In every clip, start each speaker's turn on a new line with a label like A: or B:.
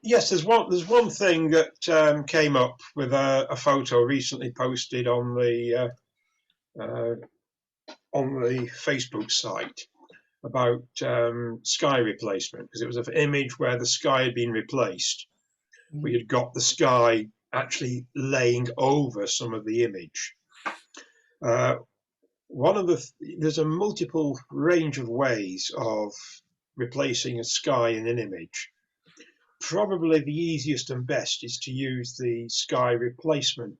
A: Yes, there's one thing that came up with a photo recently posted uh, on the Facebook site about sky replacement, because it was an image where the sky had been replaced. We had got the sky actually laying over some of the image. There's a multiple range of ways of replacing a sky in an image. Probably the easiest and best is to use the sky replacement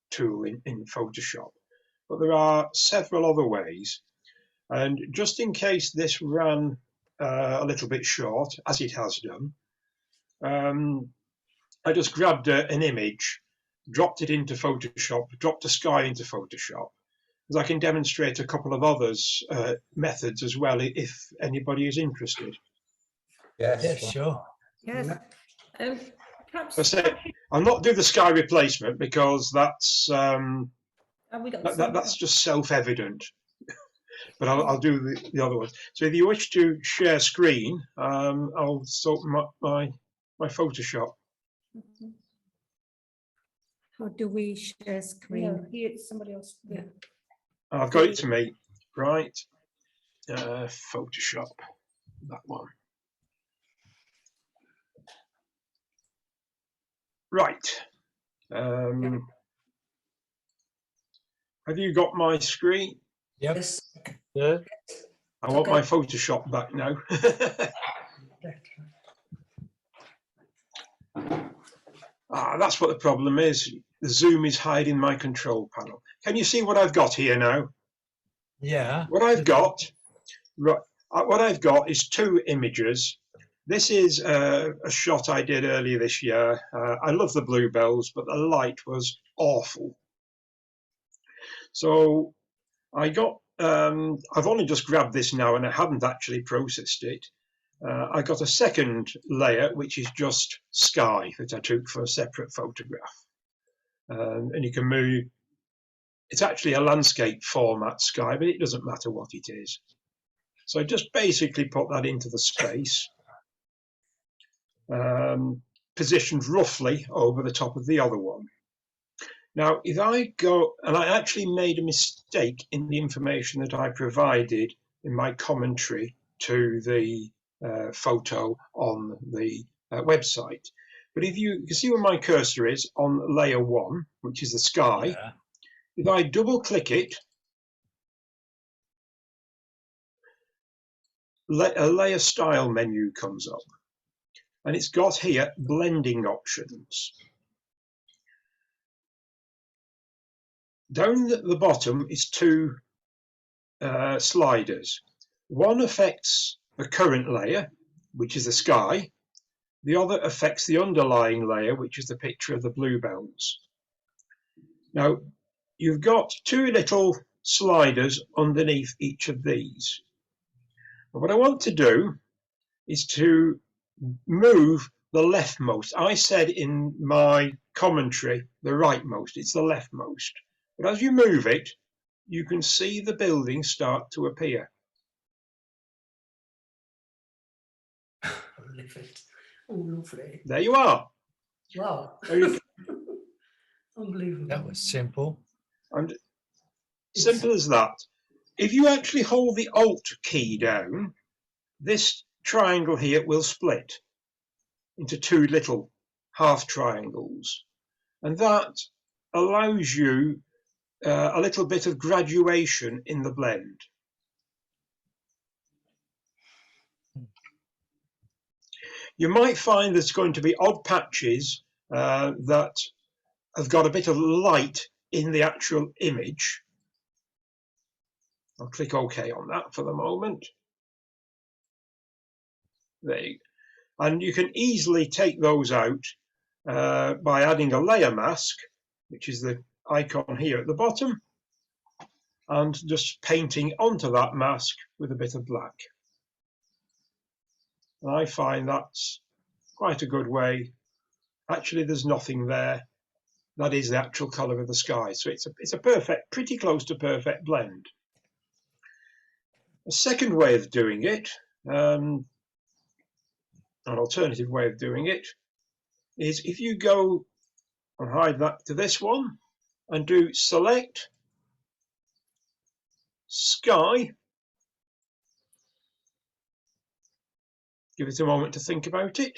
A: tool in Photoshop, but there are several other ways. And just in case this ran a little bit short, as it has done, I just grabbed an image, dropped it into Photoshop, dropped a sky into Photoshop, because I can demonstrate a couple of others methods as well if anybody is interested.
B: Yes,
C: Yes, sure.
D: Yes. Perhaps
A: I say I'll not do the sky replacement because that's
D: have we got
A: that's just self-evident. But I'll do the other ones. So if you wish to share screen, I'll sort my Photoshop.
D: How do we share screen?
E: No, here it's somebody else.
D: Yeah.
A: I've got it to me, right? Photoshop, that one. Right. Have you got my screen?
C: Yep.
E: Yes.
C: Yeah.
A: I want
E: Okay.
A: my Photoshop back now. That's what the problem is. The zoom is hiding my control panel. Can you see what I've got here now?
C: Yeah.
A: What I've got, right, what I've got is two images. This is a shot I did earlier this year. I love the bluebells, but the light was awful. So I got, I've only just grabbed this now and I haven't actually processed it. I got a second layer, which is just sky that I took for a separate photograph. And you can move, it's actually a landscape format sky, but it doesn't matter what it is. So I just basically put that into the space, positioned roughly over the top of the other one. Now, if I go, and I actually made a mistake in the information that I provided in my commentary to the photo on the website. But if you can see where my cursor is on layer 1, which is the sky,
C: Yeah.
A: if I double click it, a layer style menu comes up. And it's got here blending options. Down at the bottom is two sliders. One affects the current layer, which is the sky. The other affects the underlying layer, which is the picture of the bluebells. Now, you've got two little sliders underneath each of these. And what I want to do is to move the leftmost. I said in my commentary, the rightmost, it's the leftmost. But as you move it, you can see the building start to appear.
E: Lovely.
A: There you are.
E: Wow. Unbelievable.
C: That was simple.
A: And simple as that. If you actually hold the Alt key down, this triangle here will split into two little half triangles. And that allows you a little bit of graduation in the blend. You might find there's going to be odd patches that have got a bit of light in the actual image. I'll click OK on that for the moment. There you go. And you can easily take those out by adding a layer mask, which is the icon here at the bottom, and just painting onto that mask with a bit of black. And I find that's quite a good way. Actually, there's nothing there. That is the actual color of the sky. So it's a perfect, pretty close to perfect blend. A second way of doing it, an alternative way of doing it, is if you go and hide that to this one and do select Sky. Give it a moment to think about it.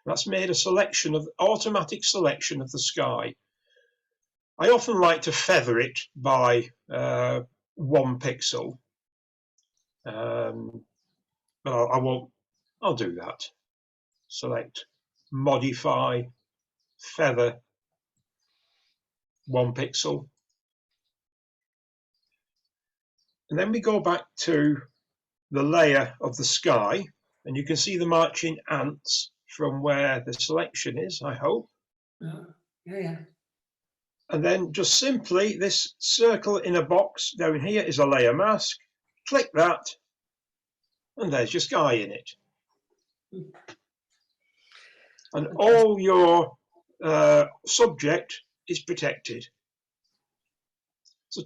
A: That's made a selection of automatic selection of the sky. I often like to feather it by 1 pixel, but I won't. I'll do that. Select, modify, feather 1 pixel, and then we go back to the layer of the sky, and you can see the marching ants from where the selection is, I hope.
E: Yeah.
A: And then just simply this circle in a box down here is a layer mask. Click that, and there's your sky in it. And all your subject is protected. So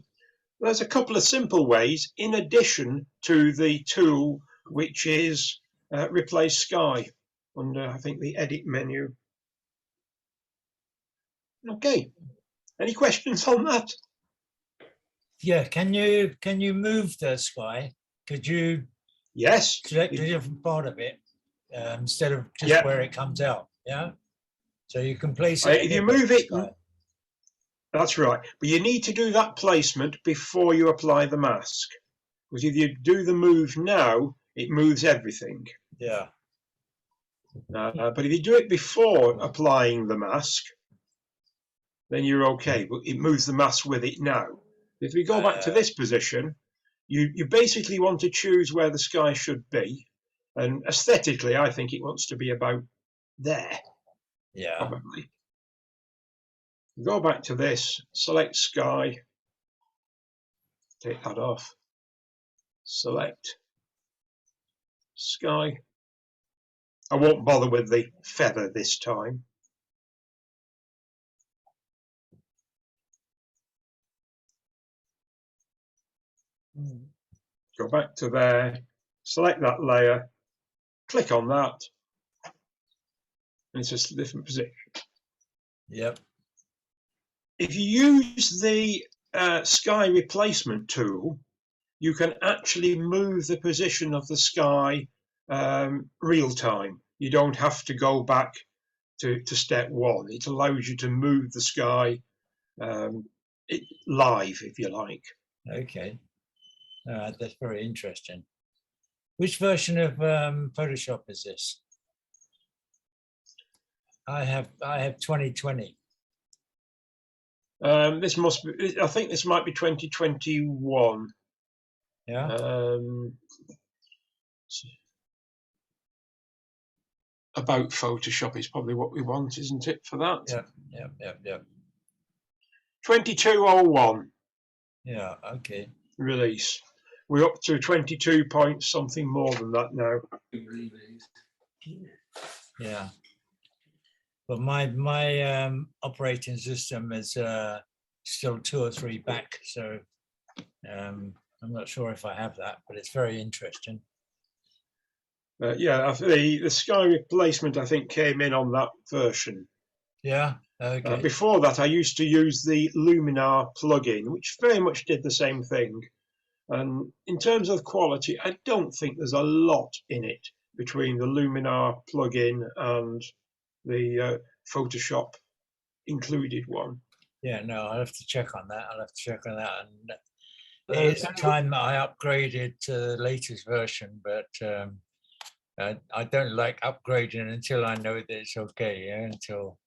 A: there's a couple of simple ways in addition to the tool which is replace sky under, I think, the edit menu. Okay, any questions on that?
C: Yeah, can you move the sky? Could you
A: Yes.
C: select a different part of it instead of just where it comes out? Yeah. So you can place it.
A: If you move it, that's right. But you need to do that placement before you apply the mask. Because if you do the move now, it moves everything.
C: Yeah.
A: But if you do it before applying the mask, then you're okay. But it moves the mask with it now. If we go back to this position, you basically want to choose where the sky should be. And aesthetically, I think it wants to be about there.
C: Yeah.
A: Probably. Go back to this, select sky, take that off, select sky. I won't bother with the feather this time. Go back to there, select that layer, click on that, and it's just a different position.
C: Yep.
A: If you use the sky replacement tool, you can actually move the position of the sky real time. You don't have to go back to step 1. It allows you to move the sky live, if you like.
C: Okay. That's very interesting. Which version of Photoshop is this? I have 2020.
A: This must be, I think this might be 2021.
C: Yeah.
A: About Photoshop is probably what we want, isn't it, for that?
C: Yeah.
A: 2201.
C: Yeah, okay.
A: Release. We're up to 22 point something more than that now.
C: Yeah. But my operating system is still 2 or 3 back, so I'm not sure if I have that, but it's very interesting.
A: Yeah, the sky replacement I think came in on that version.
C: Yeah. Okay.
A: Before that, I used to use the Luminar plugin, which very much did the same thing. And in terms of quality, I don't think there's a lot in it between the Luminar plugin and the Photoshop included one.
C: Yeah, no, I'll have to check on that. And it's time that I upgraded to the latest version, but I don't like upgrading until I know that it's okay. Yeah, until